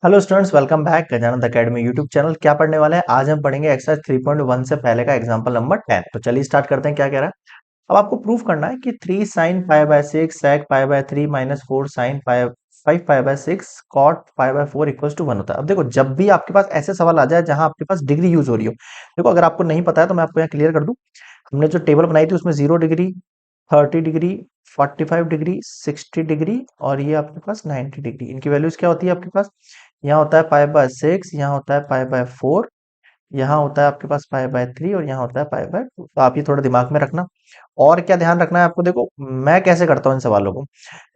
Hello students, welcome back Gajanand academy YouTube channel. क्या पढ़ने वाले हैं आज? हम पढ़ेंगे एक्सरसाइज 3.1 से पहले का एग्जांपल नंबर 10। तो चलिए स्टार्ट करते हैं। क्या कह रहा है? अब आपको प्रूफ करना है कि 3 sine pi by 6 sec pi by 3 minus 4 sine pi 5 pi by 6 cot pi by 4 equals to 1 होता है। अब देखो, जब भी आपके पास ऐसे सवाल आ जाए जहां आपके पास डिग्री यूज हो रही हो, देखो अगर आपको नहीं पता है तो मैं आपको यहाँ क्लियर कर दूं। हमने जो टेबल बनाई थी उसमें 0 डिग्री, 30 डिग्री, 45 डिग्री, 60 डिग्री और ये आपके पास 90 डिग्री, इनकी वैल्यूज क्या होती है आपके पास? यहाँ होता है पाई बाय 6, यहाँ होता है पाई बाय 4, यहाँ होता है आपके पास पाई बाय 3 और यहाँ होता है पाई बाय 2। तो आप ये थोड़ा दिमाग में रखना। और क्या ध्यान रखना है आपको? देखो मैं कैसे करता हूँ इन सवालों को।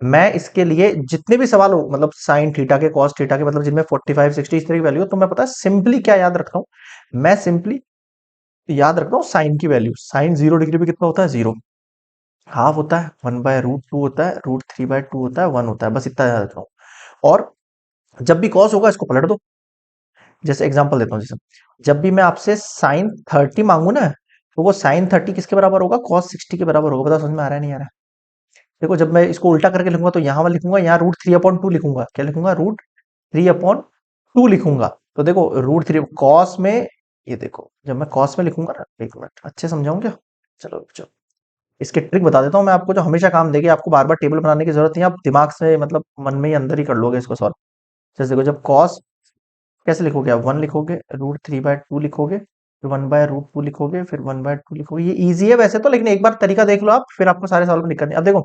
मैं इसके लिए जितने भी सवाल हो, मतलब साइन थीटा के, कॉस थीटा के, मतलब जिनमें 45 60 इस तरह की वैल्यू हो, तो मैं पता है सिंपली क्या याद रखता हूँ। मैं सिंपली याद रखता हूँ साइन की वैल्यू। साइन 0 डिग्री पे कितना होता है? 0। हाफ होता है 1/√2 होता है, √3/2 होता है, 1 होता है। बस इतना याद रखता हूँ। और जब भी कॉस होगा इसको पलट दो। जैसे एग्जांपल देता हूँ, जैसे जब भी मैं आपसे साइन 30 मांगू ना, तो वो साइन 30 किसके बराबर होगा? कॉस 60 के बराबर होगा। बताओ समझ में आ रहा है नहीं आ रहा है? देखो जब मैं इसको उल्टा करके लिखूंगा तो यहाँ वाला लिखूंगा, यहाँ √3/2 लिखूंगा। क्या लिखूंगा? √3/2 लिखूंगा। तो देखो √3 कॉस में, ये देखो जब मैं कॉस में लिखूंगा ना, एक मिनट अच्छे समझाऊं क्या? चलो चलो, इसकी ट्रिक बता देता हूँ मैं आपको, जो हमेशा काम देगी। आपको बार बार टेबल बनाने की जरूरत नहीं है, आप दिमाग से मतलब मन में ही अंदर ही कर लोगे इसको सॉल्व। जैसे देखो, जब कॉस कैसे लिखोगे आप? 1 लिखोगे, √3/2 लिखोगे, फिर 1/√2 लिखोगे, फिर 1/2 लिखोगे। ये इजी है वैसे तो, लेकिन एक बार तरीका देख लो आप, फिर आपको सारे सवाल में दिक्कत नहीं। अब देखो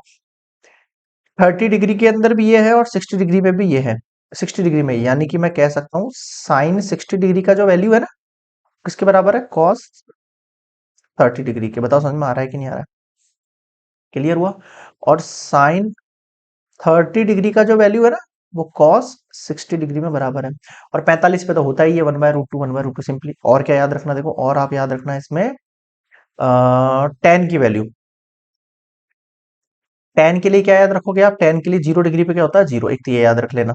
30 डिग्री के अंदर भी ये है और 60 डिग्री में भी ये है। 60 डिग्री में, यानी कि मैं कह सकता हूँ साइन 60 डिग्री का जो वैल्यू है ना, किसके बराबर है? कॉस 30 डिग्री के। बताओ समझ में आ रहा है कि नहीं आ रहा है? क्लियर हुआ? और साइन 30 डिग्री का जो वैल्यू है ना, वो कॉस 60 डिग्री में बराबर है। और 45 पे तो होता ही है 1/√2, 1/√2 सिंपली। और क्या याद रखना? देखो और आप याद रखना इसमें टेन की वैल्यू। टेन के लिए क्या याद रखोगे आप? टेन के लिए 0 डिग्री पे क्या होता है? 0। एक तो ये याद रख लेना,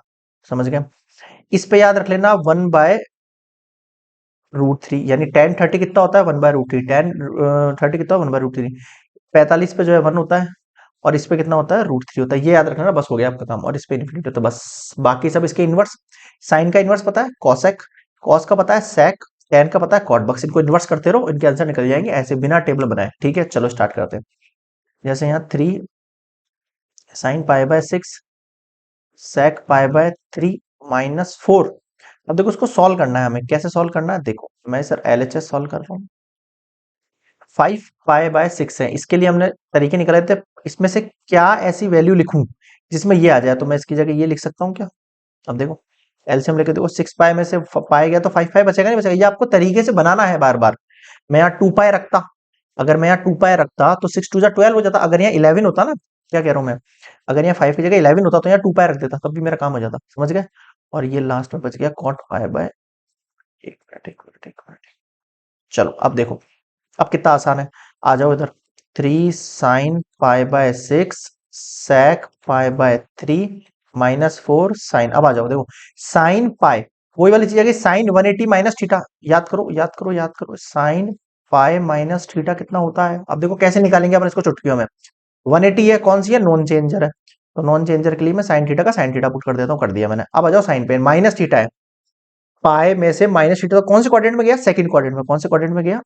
समझ गए? इस पे याद रख लेना 1/√3, यानी टेन 30 कितना होता है? 1/√3। टेन 30 कितना? 1/√3। 45 पे जो है 1 होता है, और इस पे कितना होता है? √3 होता है। ये याद रखना ना, बस हो गया आपका काम। और इस पे इन्फिनिटी होता है बस। बाकी सब इसके इनवर्स। साइन का इनवर्स पता है? कॉसेक। कॉस का पता है? सेक। टेन का पता है? कॉट। बस इनको इन्वर्स करते रहो, इनके आंसर निकल जाएंगे ऐसे, बिना टेबल बनाए। ठीक है, चलो स्टार्ट करते हैं। जैसे यहाँ 3 sine pi by 6 sec pi by 3 minus 4। अब देखो उसको सॉल्व करना है हमें। कैसे सॉल्व करना है? देखो मैं सर एलएचएस सॉल्व कर रहा हूँ। 5 पाई बाय 6 है, इसके लिए हमने तरीके निकाले थे। इसमें से क्या ऐसी वैल्यू लिखूं जिसमें ये आ जाए? तो मैं इसकी जगह ये लिख सकता हूँ क्या? अब देखो एलसीएम लेके देखो, 6 पाई में से पाई गया तो 5 पाई बचेगा नहीं बचेगा? ये आपको तरीके से बनाना है बार बार। मैं यहाँ 2 पाई रखता, अगर मैं यहाँ 2 पाई रखता तो 6 2 जा 12 हो जाता। अगर यहाँ 11 होता ना, क्या कह रहा हूँ मैं, अगर यहाँ 5 की जगह 11 होता तो यहाँ 2 पाई रख देता, तब भी मेरा काम हो जाता। समझ गए? और ये लास्ट में बच गया कॉट पाई बाय, एक मिनट एक मिनट एक मिनट। चलो अब देखो, अब कितना आसान है। आ जाओ इधर। 3 sin π/6 sec π/3 -4 साइन। अब आ जाओ देखो, साइन पाई वही वाली चीज है कि साइन 180 माइनस थीटा। याद करो याद करो याद करो, साइन पाई माइनस थीटा कितना होता है? अब देखो कैसे निकालेंगे अपन इसको चुटकियों में। 180 है, कौन सी है? नॉन चेंजर है। तो नॉन चेंजर के लिए मैं साइन थीटा का साइन थीटा पुट कर देता हूँ। कर दिया मैंने। अब आ जाओ साइन पे, माइनस थीटा है। पाई में से माइनस थीटा तो कौन से क्वाड्रेंट में गया? सेकंड क्वाड्रेंट में। कौन से क्वाड्रेंट में गया?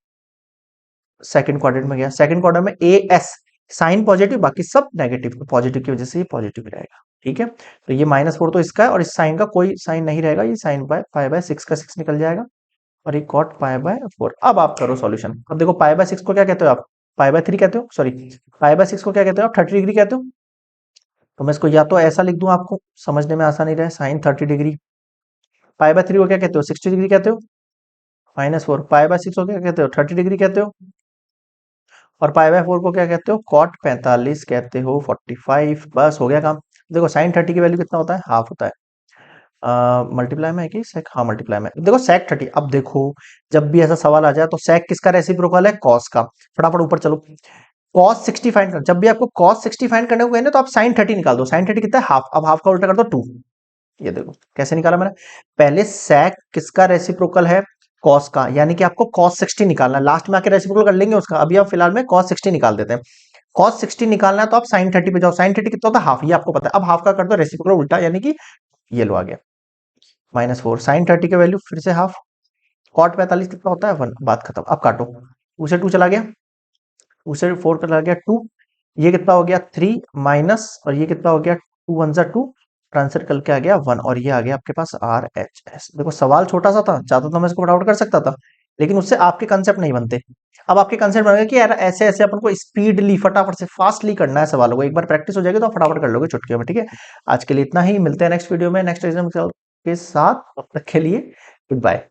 सेकंड क्वाड्रेंट में गया। सेकंड क्वाड्रेंट में ए एस, साइन पॉजिटिव बाकी सब नेगेटिव, तो पॉजिटिव की वजह से ये पॉजिटिव रहेगा। ठीक है, तो ये -4 तो इसका है, और इस साइन का कोई साइन नहीं रहेगा। ये साइन बाय π/6 का 6 निकल जाएगा, और ये कॉट π/4। अब आप करो सॉल्यूशन। अब देखो π/6 को क्या कहते हो आप? π/3 कहते हो, सॉरी, π/6 को क्या कहते हो आप? 30 डिग्री कहते हो। तो मैं इसको या तो ऐसा लिख दूं, आपको समझने में आसानी रहे, साइन 30 डिग्री। π/3 को क्या कहते हो? 60 डिग्री कहते हो, -4। π/6 को क्या कहते हो? 30 डिग्री कहते हो। और π/4 को क्या कहते हो? कॉट 45 कहते हो, 45। बस हो गया काम। देखो साइन 30 की वैल्यू कितना होता है? हाफ होता है। मल्टीप्लाई में है कि सेक? हाँ मल्टीप्लाई में। देखो सेक 30। अब देखो जब भी ऐसा सवाल आ जाए तो सेक किसका रेसिप्रोकल है? कॉस का। फटाफट ऊपर चलो, कॉस 60 फाइंड कर। जब भी आपको कॉस 60 फाइंड करने को कहे ना, तो आप साइन 30 निकाल दो। साइन 30 कितना है? हाफ। अब हाफ का उल्टा कर दो 2। ये देखो कैसे निकाला मैंने। पहले sec किसका रेसिप्रोकल है? cos का, यानी कि आपको cos 60 निकालना है। लास्ट में आके रेसिप्रोकल कर लेंगे उसका, अभी आप फिलहाल में cos 60 निकाल देते हैं। cos 60 निकालना है तो आप sin 30 पे जाओ। sin 30 कितना होता है? हाफ। ये आपको पता है। अब हाफ का कर दो रेसिप्रोकल उल्टा, यानी कि ये लो आ गया। -4 साइन 30 का वैल्यू फिर से हाफ, कॉट 45 कितना होता है 1, बात खत्म। अब काटो, 2 से 2 चला गया, 2 से 4 चला गया 2, ये कितना हो गया 3 माइनस, और ये कितना हो गया 2 1 जा 2, आंसर कल के आ गया 1, और ये आ गया आपके पास आर एच एस। देखो सवाल छोटा सा था, चाहता तो मैं इसको फटाफट कर सकता था, लेकिन उससे आपके कंसेप्ट नहीं बनते। अब आपके कंसेप्ट बन गए कि यार ऐसे ऐसे अपन को स्पीडली फटाफट से फास्टली करना है सवालों को, एक बार प्रैक्टिस हो जाएगी तो आप फटाफट कर लोगे चुटकी में, ठीक है। आज के लिए इतना ही, मिलते हैं नेक्स्ट वीडियो में नेक्स्ट एग्जाम के साथ, तब तक के लिए गुड बाय।